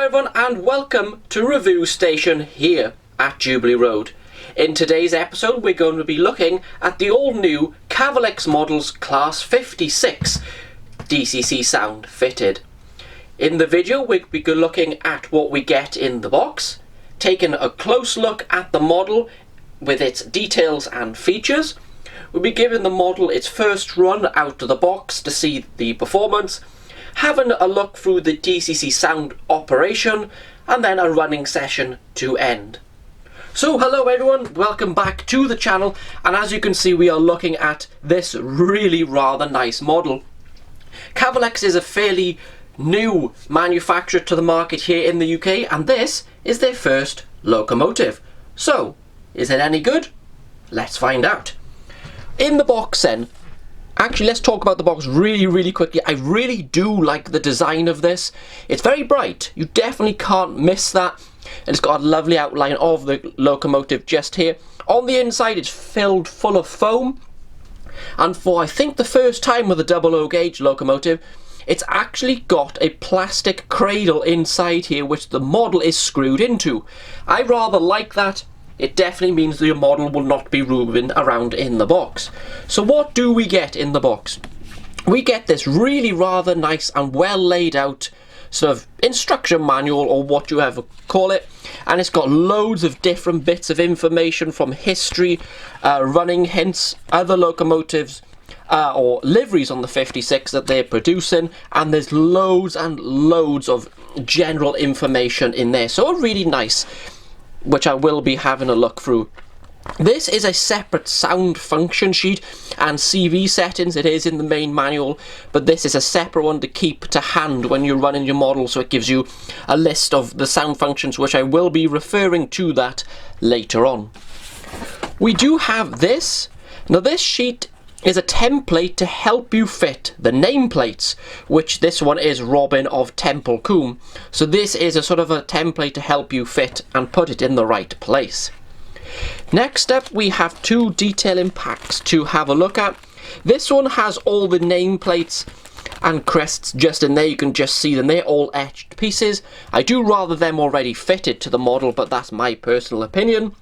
everyone and welcome to Review Station here at Jubilee Road. In today's episode we're going to be looking at the all new Cavalex models Class 56 DCC sound fitted. In the video we'll be looking at what we get in the box, taking a close look at the model with its details and features. We'll be giving the model its first run out of the box to see the performance, having a look through the DCC sound operation, and then a running session to end. So hello everyone, welcome back to the channel, and as you can see we are looking at this really rather nice model. Cavalex is a fairly new manufacturer to the market here in the UK, and this is their first locomotive. So, is it any good? Let's find out. In the box then, actually let's talk about the box really quickly. I really do like the design of this. It's very bright, you definitely can't miss that. And it's got a lovely outline of the locomotive just here. On the inside it's filled full of foam, and for I think the first time with a 00 gauge locomotive, it's actually got a plastic cradle inside here which the model is screwed into. I rather like that. It definitely means that your model will not be moving around in the box. So what do we get in the box? We get this really rather nice and well laid out sort of instruction manual, or what you ever call it, and it's got loads of different bits of information from history, running hints, other locomotives or liveries on the 56 that they're producing, and there's loads and loads of general information in there, so really nice, which I will be having a look through. This is a separate sound function sheet and CV settings. It is in the main manual, but this is a separate one to keep to hand when you're running your model, so it gives you a list of the sound functions, which I will be referring to that later on. We do have this. Now this sheet is a template to help you fit the nameplates, which this one is Robin of Temple Combe. So this is a sort of a template to help you fit and put it in the right place. Next up we have two detailing packs to have a look at. This one has all the nameplates and crests just in there, you can just see them, they're all etched pieces. I do rather them already fitted to the model, but that's my personal opinion.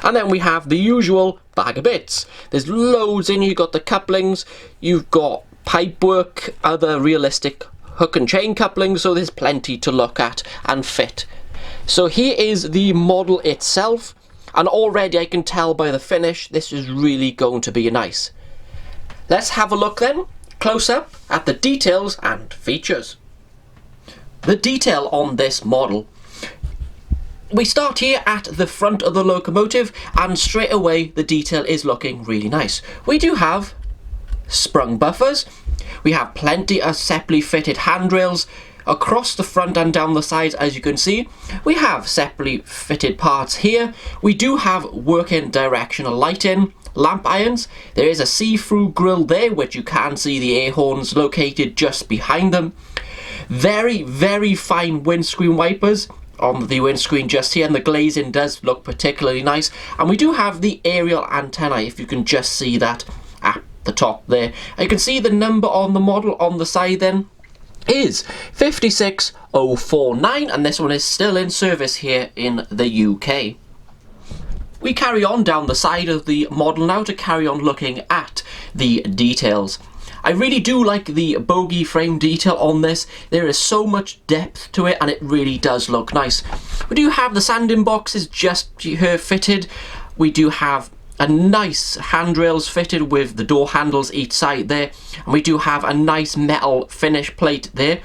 And then we have the usual bag of bits. There's loads in here. You've got the couplings, you've got pipework, other realistic hook and chain couplings, so there's plenty to look at and fit. So here is the model itself, and already I can tell by the finish this is really going to be nice. Let's have a look then, close up, at the details and features. The detail on this model. We start here at the front of the locomotive, and straight away the detail is looking really nice. We do have sprung buffers, we have plenty of separately fitted handrails across the front and down the sides, as you can see. We have separately fitted parts here. We do have working directional lighting, lamp irons. There is a see-through grille there, which you can see the air horns located just behind them. Very fine windscreen wipers on the windscreen just here, and the glazing does look particularly nice. And we do have the aerial antennae, if you can just see that at the top there. And you can see the number on the model on the side then is 56049, and this one is still in service here in the UK. We carry on down the side of the model now to carry on looking at the details. I really do like the bogie frame detail on this. There is so much depth to it, and it really does look nice. We do have the sanding boxes just here fitted. We do have a nice handrails fitted with the door handles each side there, and we do have a nice metal finish plate there.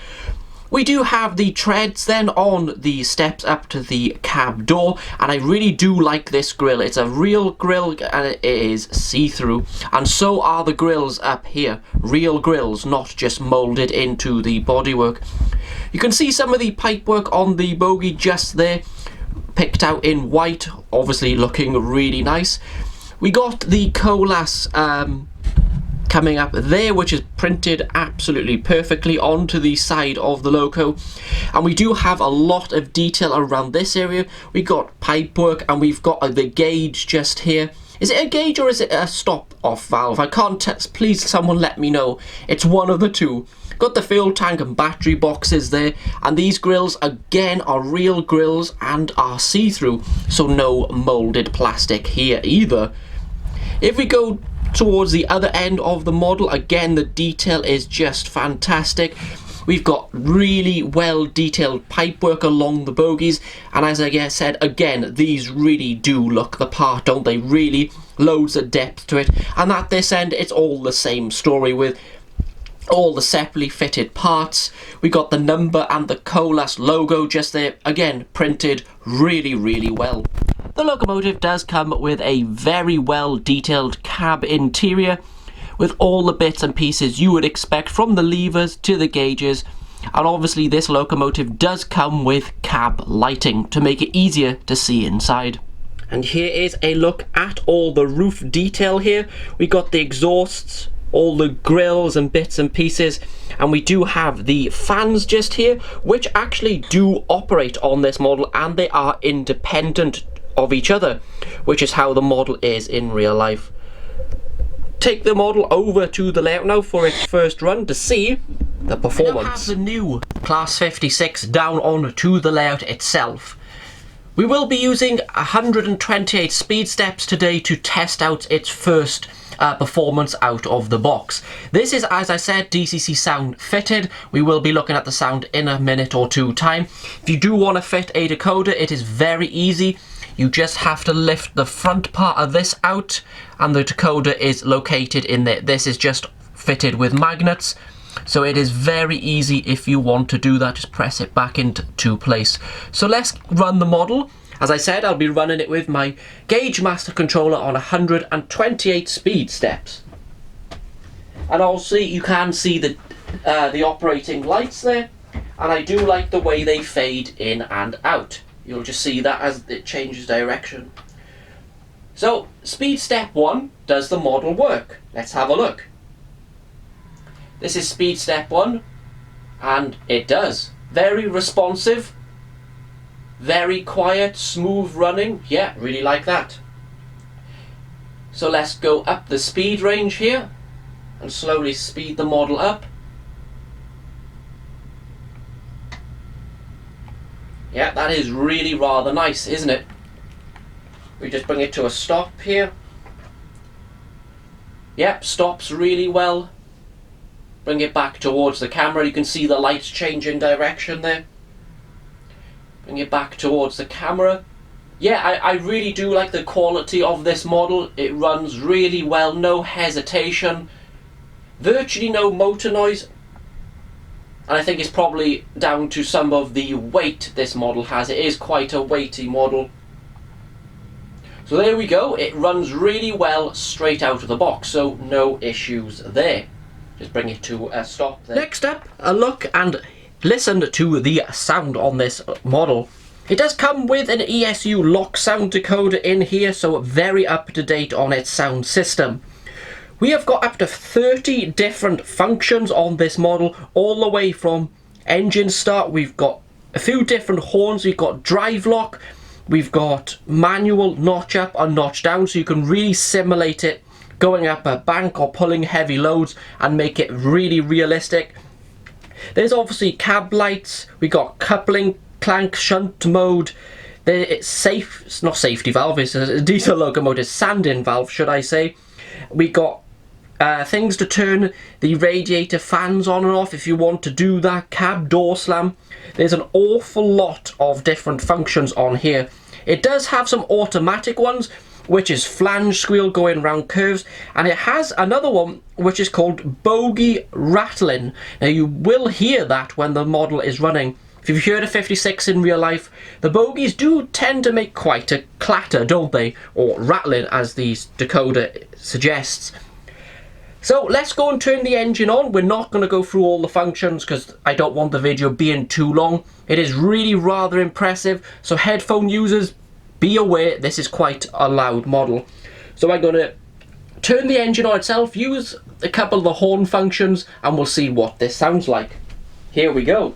We do have the treads then on the steps up to the cab door, and I really do like this grille. It's a real grille and it is see-through, and so are the grills up here. Real grills, not just moulded into the bodywork. You can see some of the pipework on the bogie just there, picked out in white, obviously looking really nice. We got the colas coming up there, which is printed absolutely perfectly onto the side of the loco, and we do have a lot of detail around this area. We got pipework, and we've got the gauge just here, Is it a gauge or is it a stop-off valve? I can't please someone let me know. It's one of the two. Got the fuel tank and battery boxes there, and these grills again are real grills and are see-through, so no moulded plastic here either. If we go towards the other end of the model, again the detail is just fantastic. We've got really well detailed pipework along the bogies, and as I said, again, these really do look the part, don't they? Really loads of depth to it. And at this end, it's all the same story with all the separately fitted parts. We got the number and the Colas logo just there, again printed really well. The locomotive does come with a very well detailed cab interior, with all the bits and pieces you would expect, from the levers to the gauges, and obviously this locomotive does come with cab lighting to make it easier to see inside. And here is a look at all the roof detail here. We got the exhausts, all the grills and bits and pieces, and we do have the fans just here, which actually do operate on this model, and they are independent of each other, which is how the model is in real life. Take the model over to the layout now for its first run to see the performance. We now have the new Class 56 down onto the layout itself. We will be using 128 speed steps today to test out its first performance out of the box. This is, as I said, DCC sound fitted. We will be looking at the sound in a minute or two time. If you do want to fit a decoder, it is very easy. You just have to lift the front part of this out, and the decoder is located in there. This is just fitted with magnets, so it is very easy if you want to do that. Just press it back into place. So let's run the model. As I said, I'll be running it with my Gauge Master controller on 128 speed steps. And also you can see the operating lights there, and I do like the way they fade in and out. You'll just see that as it changes direction. So, speed step 1, does the model work? Let's have a look. This is speed step 1, and it does. Very responsive, very quiet, smooth running. Yeah, really like that. So let's go up the speed range here and slowly speed the model up. Yeah, that is really rather nice, isn't it? We just bring it to a stop here. Yep, stops really well. Bring it back towards the camera. You can see the lights changing direction there. Bring it back towards the camera. Yeah, I really do like the quality of this model. It runs really well, no hesitation. Virtually no motor noise. And I think it's probably down to some of the weight this model has. It is quite a weighty model. So there we go. It runs really well straight out of the box, so no issues there. Just bring it to a stop there. Next up, a look and listen to the sound on this model. It does come with an ESU lock sound decoder in here, so very up to date on its sound system. We have got up to 30 different functions on this model, all the way from engine start. We've got a few different horns. We've got drive lock. We've got manual notch up and notch down, so you can really simulate it going up a bank or pulling heavy loads and make it really realistic. There's obviously cab lights. We got coupling, clank, shunt mode. It's safe. It's not safety valve. It's a diesel locomotive sanding valve, should I say. We got things to turn the radiator fans on and off if you want to do that. Cab door slam. There's an awful lot of different functions on here. It does have some automatic ones, which is flange squeal going around curves, and it has another one which is called bogie rattling. Now you will hear that when the model is running. If you've heard a 56 in real life, the bogies do tend to make quite a clatter, don't they? Or rattling, as the decoder suggests. So let's go and turn the engine on. We're not going to go through all the functions because I don't want the video being too long. It is really rather impressive, so headphone users, be aware this is quite a loud model. So I'm going to turn the engine on itself, use a couple of the horn functions, and we'll see what this sounds like. Here we go.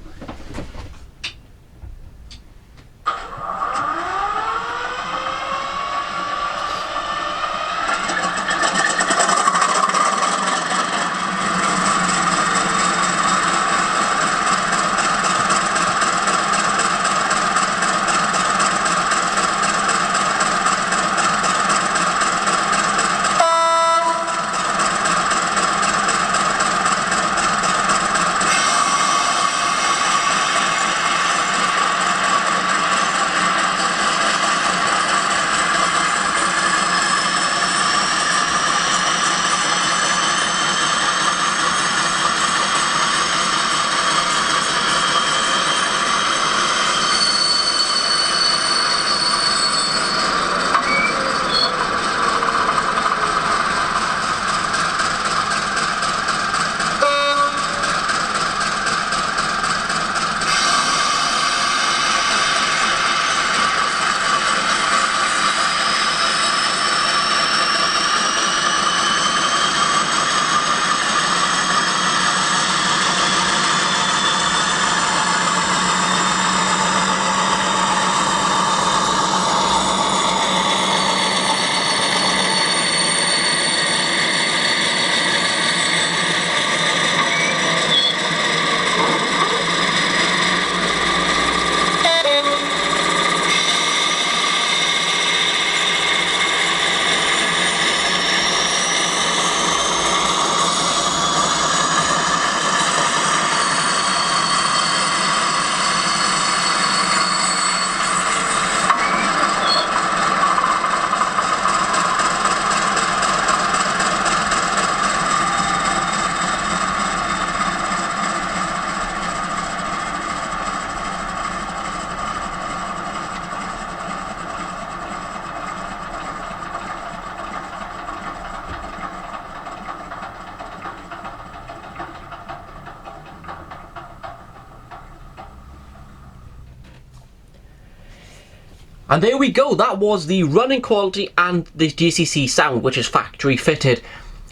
And there we go, that was the running quality and the DCC sound, which is factory fitted.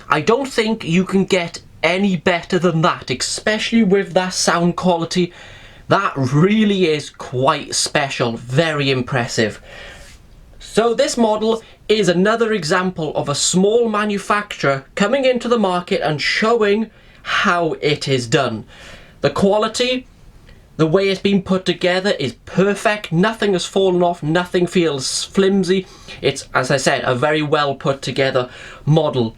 I don't think you can get any better than that, especially with that sound quality. That really is quite special, very impressive. So this model is another example of a small manufacturer coming into the market and showing how it is done. The quality, the way it's been put together is perfect, nothing has fallen off, nothing feels flimsy. It's, as I said, a very well put together model.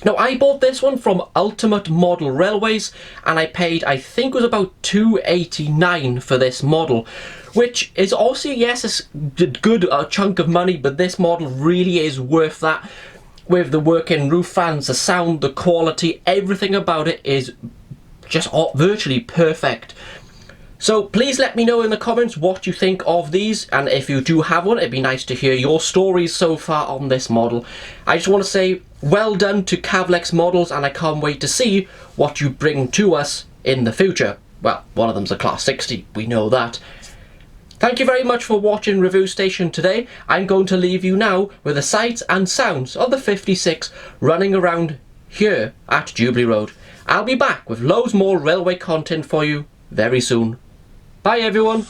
Now I bought this one from Ultimate Model Railways and I paid, I think it was about £2.89 for this model, which is also, yes, a good chunk of money, but this model really is worth that. With the working roof fans, the sound, the quality, everything about it is just virtually perfect. So please let me know in the comments what you think of these, and if you do have one, it'd be nice to hear your stories so far on this model. I just want to say well done to Cavalex Models, and I can't wait to see what you bring to us in the future. Well, one of them's a Class 60, we know that. Thank you very much for watching Review Station today. I'm going to leave you now with the sights and sounds of the 56 running around here at Jubilee Road. I'll be back with loads more railway content for you very soon. Bye everyone.